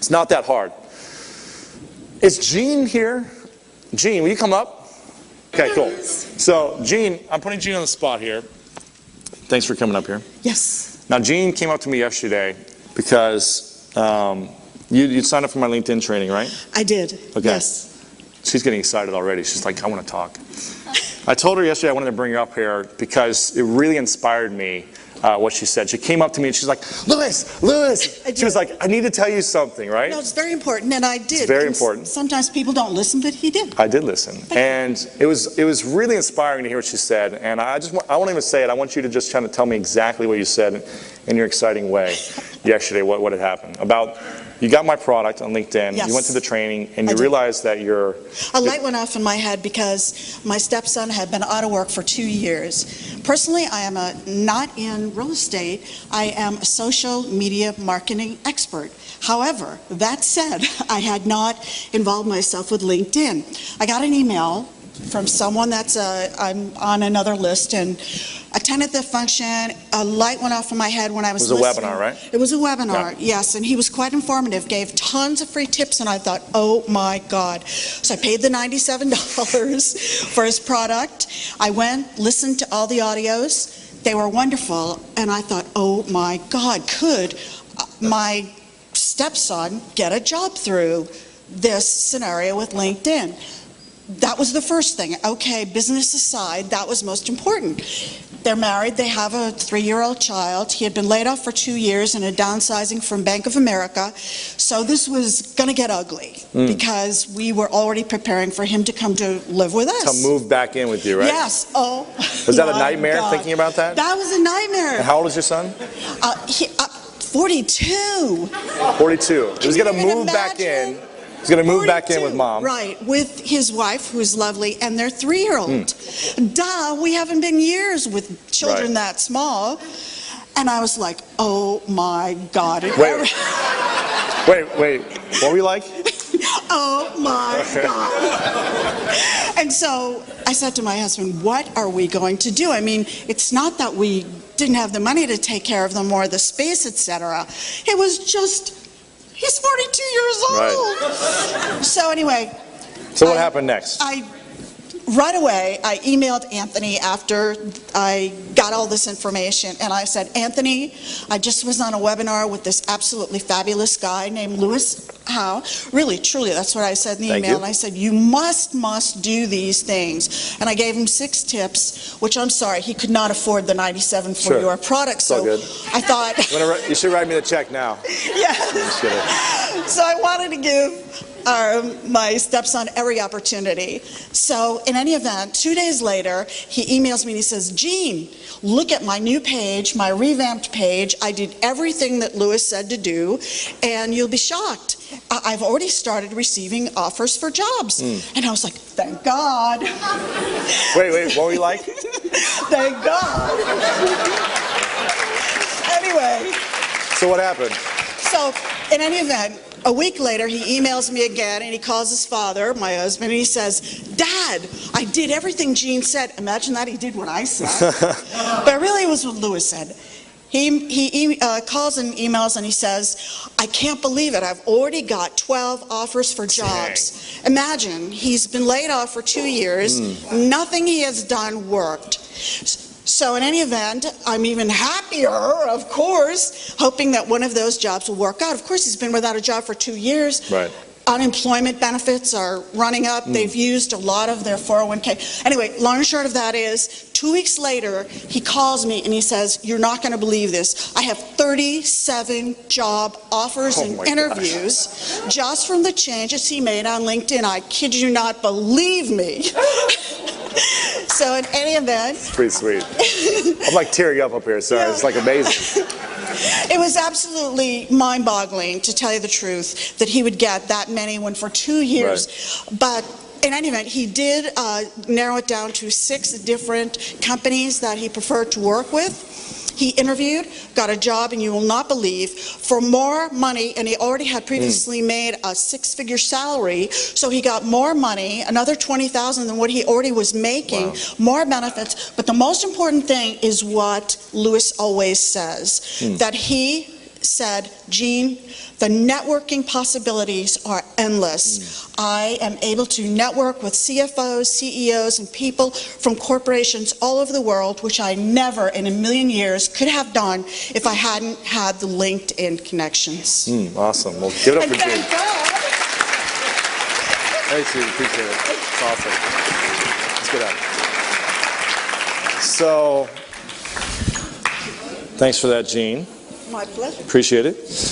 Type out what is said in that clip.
It's not that hard. Is Gene here? Gene, will you come up? Okay, cool. So, Gene, I'm putting Gene on the spot here. Thanks for coming up here. Yes. Now, Gene came up to me yesterday because you signed up for my LinkedIn training, right? I did. Okay. Yes. She's getting excited already. She's like, I want to talk. I told her yesterday I wanted to bring her up here because it really inspired me. What she said. She came up to me and she's like, Louis. She was like, I need to tell you something, right? No, it's very important, and I did. It's very important. Sometimes people don't listen, but he did. I did listen, and it was really inspiring to hear what she said. And I won't even say it. I want you to just kind of tell me exactly what you said in your exciting way yesterday. What had happened about? You got my product on LinkedIn. Yes. You went to the training, and you realized that a light went off in my head because my stepson had been out of work for 2 years. Personally, I am not in real estate. I am a social media marketing expert. However, that said, I had not involved myself with LinkedIn. I got an email from someone that's I'm on another list and attended the function. A light went off in my head when I was listening. It was a webinar, right? It was a webinar, yeah. Yes, and he was quite informative, gave tons of free tips, and I thought, oh my God. So I paid the $97 for his product. I went, listened to all the audios. They were wonderful, and I thought, oh my God, could my stepson get a job through this scenario with LinkedIn? That was the first thing. Okay, business aside, that was most important. They're married, they have a 3-year-old child. He had been laid off for 2 years and a downsizing from Bank of America. So this was going to get ugly because we were already preparing for him to come to live with us. To move back in with you, right? Yes. Oh, was that a nightmare thinking about that? That was a nightmare. And how old is your son? 42. 42. He's going to move back in. He's going to move back in with mom. Right, with his wife, who's lovely, and their 3-year-old. Duh, we haven't been years with children that small. And I was like, oh my God. Wait. What were you like? Oh my God. And so I said to my husband, what are we going to do? I mean, it's not that we didn't have the money to take care of them or the space, etc. It was just... He's 42 years old. Right. So anyway. So what happened next? Right away, I emailed Anthony after I got all this information, and I said, Anthony, I just was on a webinar with this absolutely fabulous guy named Louis Howe. Really, truly, that's what I said in the email. And I said, you must do these things. And I gave him 6 tips, which I'm sorry, he could not afford the $97 for your product. So good. I thought... you should write me the check now. Yeah. So I wanted to give my stepson every opportunity. So in any event, 2 days later, he emails me and he says, Gene, look at my new page, my revamped page. I did everything that Louis said to do, and you'll be shocked. I've already started receiving offers for jobs. And I was like, thank God. Wait, what were you like? Thank God. Anyway. So what happened? So in any event, a week later, he emails me again, and he calls his father, my husband, and he says, Dad, I did everything Gene said. Imagine that he did what I said. But really, it was what Louis said. He calls and emails, and he says, I can't believe it. I've already got 12 offers for jobs. Dang. Imagine, he's been laid off for 2 years. Nothing he has done worked. So in any event, I'm even happier, of course, hoping that one of those jobs will work out. Of course, he's been without a job for 2 years. Right. Unemployment benefits are running up. They've used a lot of their 401k. Anyway, long and short of that is, 2 weeks later, he calls me and he says, you're not going to believe this. I have 37 job offers and interviews just from the changes he made on LinkedIn. I kid you not, believe me. So in any event... It's pretty sweet. I'm like tearing up here, sorry. Yeah. It's like amazing. It was absolutely mind-boggling, to tell you the truth, that he would get that many when for 2 years. Right. But in any event, he did narrow it down to 6 different companies that he preferred to work with. He interviewed, got a job, and you will not believe, for more money, and he already had previously made a 6-figure salary, so he got more money, another $20,000 than what he already was making, more benefits. But the most important thing is what Louis always says, that he said, Jean, the networking possibilities are endless. I am able to network with CFOs, CEOs, and people from corporations all over the world, which I never in a million years could have done if I hadn't had the LinkedIn connections. Awesome. Well, give it up And for Jean. thank God. Thanks, Jean. Appreciate it. It's awesome. Let's get up. So, thanks for that, Jean. My pleasure. Appreciate it.